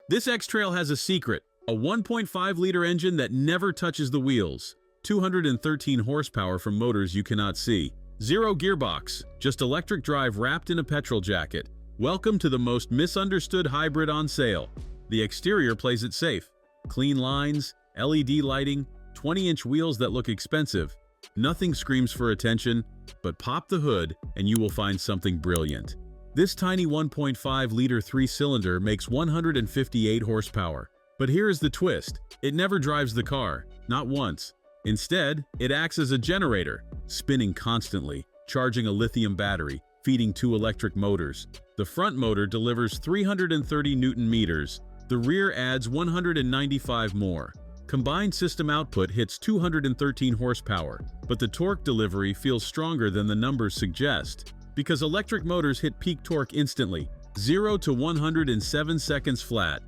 This X-Trail has a secret, a 1.5-liter engine that never touches the wheels, 213 horsepower from motors you cannot see, zero gearbox, just electric drive wrapped in a petrol jacket. Welcome to the most misunderstood hybrid on sale. The exterior plays it safe. Clean lines, LED lighting, 20-inch wheels that look expensive. Nothing screams for attention, but pop the hood and you will find something brilliant. This tiny 1.5-liter 3-cylinder makes 158 horsepower. But here is the twist. It never drives the car, not once. Instead, it acts as a generator, spinning constantly, charging a lithium battery, feeding 2 electric motors. The front motor delivers 330 Newton meters. The rear adds 195 more. Combined system output hits 213 horsepower, but the torque delivery feels stronger than the numbers suggest. Because electric motors hit peak torque instantly, 0 to 100 in 7 seconds flat.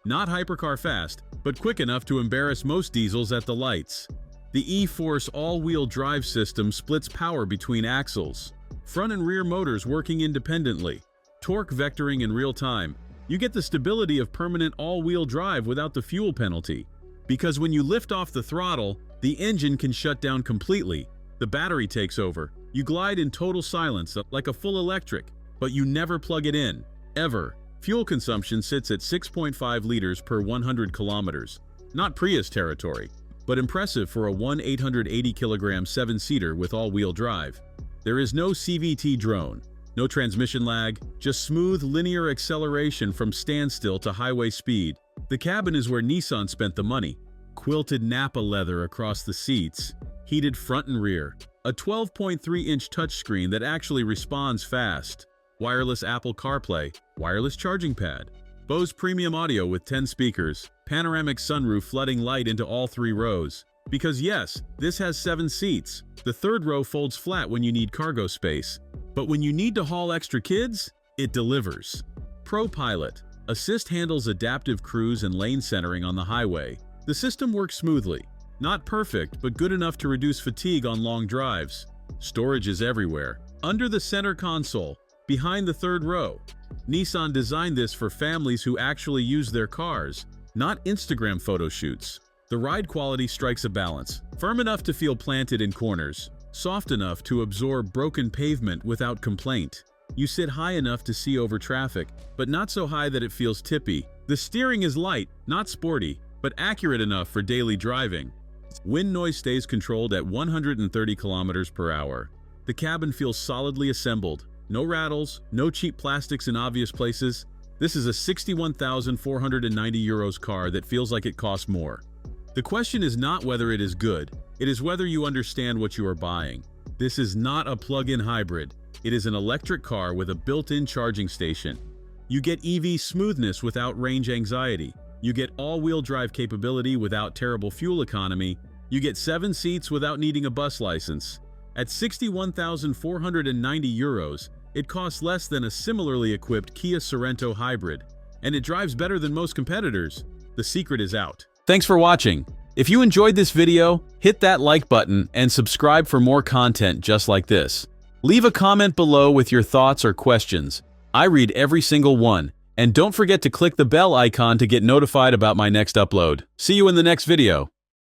Not hypercar fast, but quick enough to embarrass most diesels at the lights. The E-Force all-wheel drive system splits power between axles. Front and rear motors working independently. Torque vectoring in real time. You get the stability of permanent all-wheel drive without the fuel penalty. Because when you lift off the throttle, the engine can shut down completely. The battery takes over. You glide in total silence, like a full electric, but you never plug it in, ever. Fuel consumption sits at 6.5 liters per 100 kilometers. Not Prius territory, but impressive for a 880-kilogram 7-seater with all-wheel drive. There is no CVT drone, no transmission lag, just smooth linear acceleration from standstill to highway speed. The cabin is where Nissan spent the money. Quilted Nappa leather across the seats, heated front and rear, a 12.3-inch touchscreen that actually responds fast, wireless Apple CarPlay, wireless charging pad, Bose premium audio with 10 speakers, panoramic sunroof flooding light into all 3 rows. Because yes, this has 7 seats. The third row folds flat when you need cargo space. But when you need to haul extra kids, it delivers. Pro Pilot. Assist handles adaptive cruise and lane centering on the highway. The system works smoothly. Not perfect, but good enough to reduce fatigue on long drives. Storage is everywhere. Under the center console, behind the third row. Nissan designed this for families who actually use their cars, not Instagram photo shoots. The ride quality strikes a balance. Firm enough to feel planted in corners. Soft enough to absorb broken pavement without complaint. You sit high enough to see over traffic, but not so high that it feels tippy. The steering is light, not sporty, but accurate enough for daily driving. Wind noise stays controlled at 130 kilometers per hour. The cabin feels solidly assembled. No rattles, no cheap plastics in obvious places. This is a 61,490 euros car that feels like it costs more. The question is not whether it is good, it is whether you understand what you are buying. This is not a plug-in hybrid. It is an electric car with a built-in charging station. You get EV smoothness without range anxiety. You get all-wheel drive capability without terrible fuel economy. You get 7 seats without needing a bus license. At 61,490 euros, it costs less than a similarly equipped Kia Sorento Hybrid. And it drives better than most competitors. The secret is out. Thanks for watching. If you enjoyed this video, hit that like button and subscribe for more content just like this. Leave a comment below with your thoughts or questions. I read every single one. And don't forget to click the bell icon to get notified about my next upload. See you in the next video.